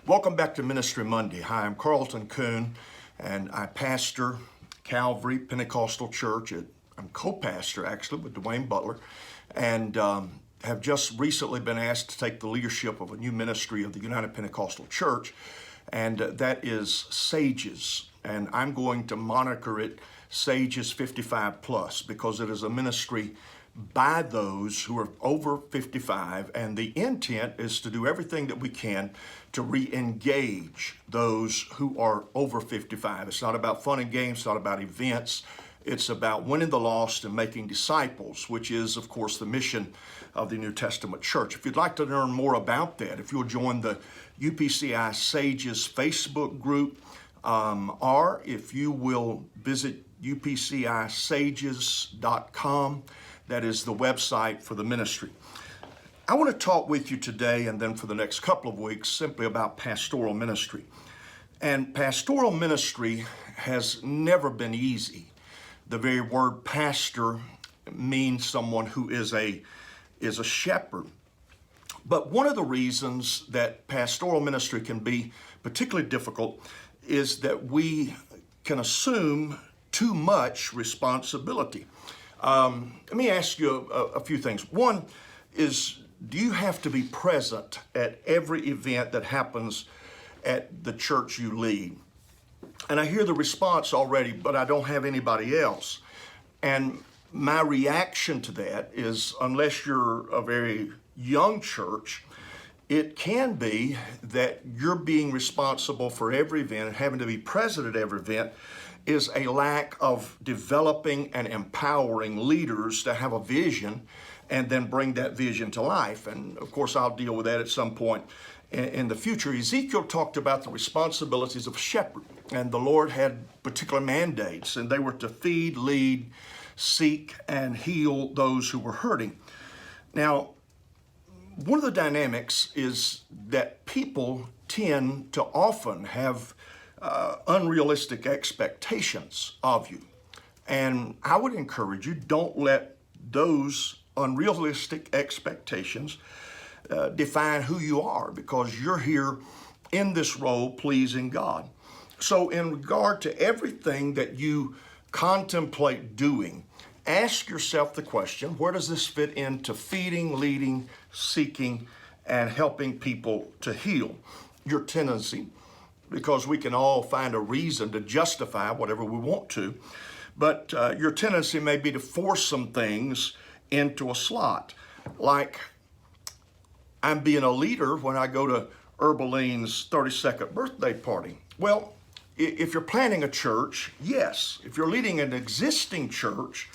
Welcome back to Ministry Monday. Hi, I'm Carlton Kuhn, and I pastor Calvary Pentecostal Church. I'm co-pastor, actually, with Dwayne Butler, and have just recently been asked to take the leadership of a new ministry of the United Pentecostal Church, and that is Sages. And I'm going to moniker it Sages 55 Plus because it is a ministry by those who are over 55, and the intent is to do everything that we can to re-engage those who are over 55. It's not about fun and games, it's not about events. It's about winning the lost and making disciples, which is, of course, the mission of the New Testament church. If you'd like to learn more about that, if you'll join the UPCI Sages Facebook group, or if you will visit UPCISages.com, that is the website for the ministry. I want to talk with you today and then for the next couple of weeks simply about pastoral ministry. And pastoral ministry has never been easy. The very word pastor means someone who is a shepherd. But one of the reasons that pastoral ministry can be particularly difficult is that we can assume too much responsibility. Let me ask you a few things. One is, do you have to be present at every event that happens at the church you lead? And I hear the response already, but I don't have anybody else. And my reaction to that is, unless you're a very young church, it can be that you're being responsible for every event and having to be present at every event is a lack of developing and empowering leaders to have a vision and then bring that vision to life. And of course, I'll deal with that at some point in the future. Ezekiel talked about the responsibilities of a shepherd, and the Lord had particular mandates, and they were to feed, lead, seek, and heal those who were hurting. Now, one of the dynamics is that people tend to often have unrealistic expectations of you. And I would encourage you, don't let those unrealistic expectations define who you are, because you're here in this role pleasing God. So in regard to everything that you contemplate doing, ask yourself the question, where does this fit into feeding, leading, seeking, and helping people to heal? Your tendency, because we can all find a reason to justify whatever we want to, but your tendency may be to force some things into a slot. Like, I'm being a leader when I go to Urbaline's 32nd birthday party. Well, if you're planning a church, yes. If you're leading an existing church,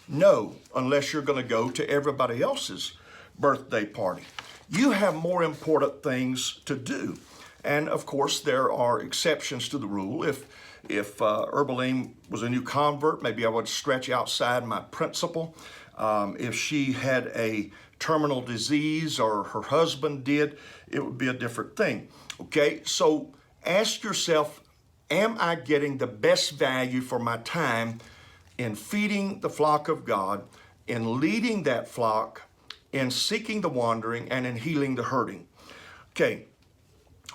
no, unless you're going to go to everybody else's birthday party. You have more important things to do. And of course, there are exceptions to the rule. If Urbaline was a new convert, maybe I would stretch outside my principle. If she had a terminal disease or her husband did, it would be a different thing. Okay, so ask yourself, am I getting the best value for my time in feeding the flock of God, in leading that flock, in seeking the wandering, and in healing the hurting? Okay.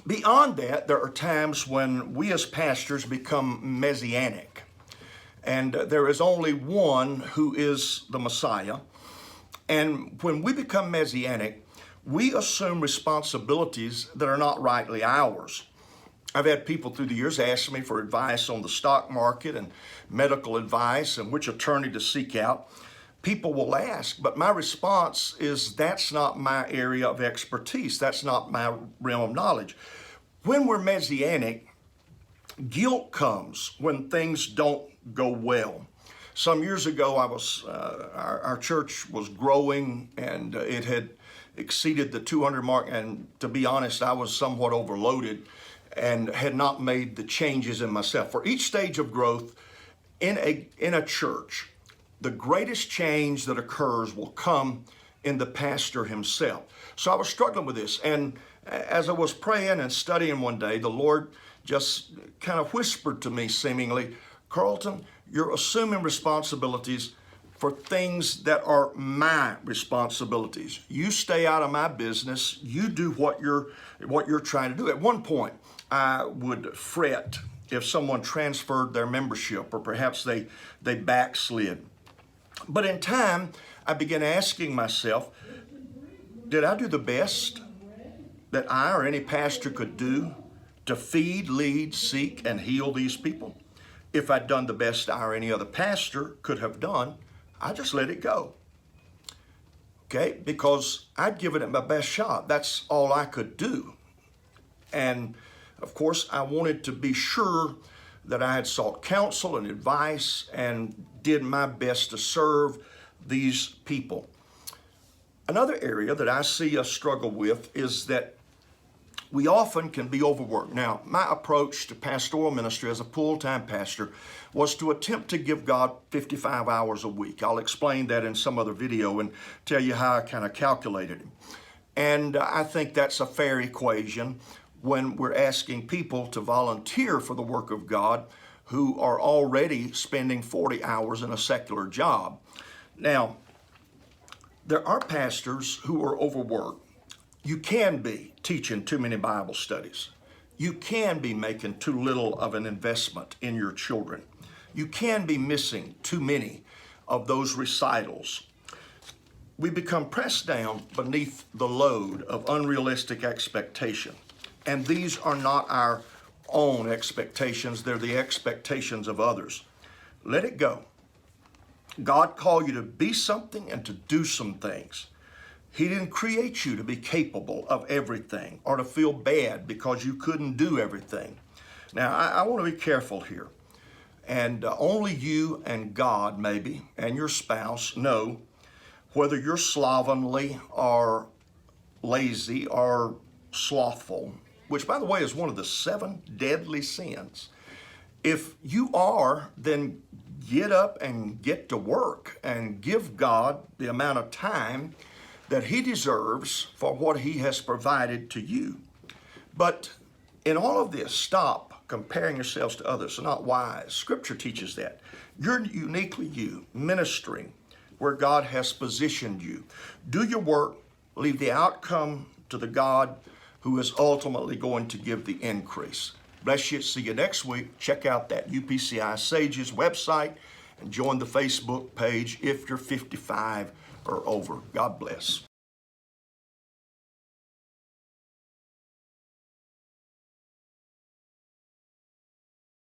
Beyond that, there are times when we as pastors become messianic, and there is only one who is the Messiah. And when we become messianic, we assume responsibilities that are not rightly ours. I've had people through the years ask me for advice on the stock market and medical advice and which attorney to seek out. People will ask, but my response is that's not my area of expertise. That's not my realm of knowledge. When we're messianic, guilt comes when things don't go well. Some years ago, our church was growing, and it had exceeded the 200 mark. And to be honest, I was somewhat overloaded and had not made the changes in myself. For each stage of growth in a church, the greatest change that occurs will come in the pastor himself. So I was struggling with this. And as I was praying and studying one day, the Lord just kind of whispered to me seemingly, Carlton, you're assuming responsibilities for things that are my responsibilities. You stay out of my business. You do what you're trying to do. At one point, I would fret if someone transferred their membership or perhaps they backslid. But in time, I began asking myself, did I do the best that I or any pastor could do to feed, lead, seek, and heal these people? If I'd done the best I or any other pastor could have done, I just let it go. Okay? Because I'd given it my best shot. That's all I could do. And of course, I wanted to be sure that I had sought counsel and advice and did my best to serve these people. Another area that I see us struggle with is that we often can be overworked. Now, my approach to pastoral ministry as a full-time pastor was to attempt to give God 55 hours a week. I'll explain that in some other video and tell you how I kind of calculated it. And I think that's a fair equation when we're asking people to volunteer for the work of God who are already spending 40 hours in a secular job. Now, there are pastors who are overworked. You can be teaching too many Bible studies. You can be making too little of an investment in your children. You can be missing too many of those recitals. We become pressed down beneath the load of unrealistic expectation. And these are not our own expectations, they're the expectations of others. Let it go. God called you to be something and to do some things. He didn't create you to be capable of everything or to feel bad because you couldn't do everything. Now, I want to be careful here. And only you and God, maybe, and your spouse know whether you're slovenly or lazy or slothful, which, by the way, is one of the 7 deadly sins. If you are, then get up and get to work and give God the amount of time that He deserves for what He has provided to you. But in all of this, stop comparing yourselves to others. It's not wise. Scripture teaches that. You're uniquely you, ministering where God has positioned you. Do your work, leave the outcome to the God who is ultimately going to give the increase. Bless you. See you next week. Check out that UPCI Sages website and join the Facebook page if you're 55 or over. God bless.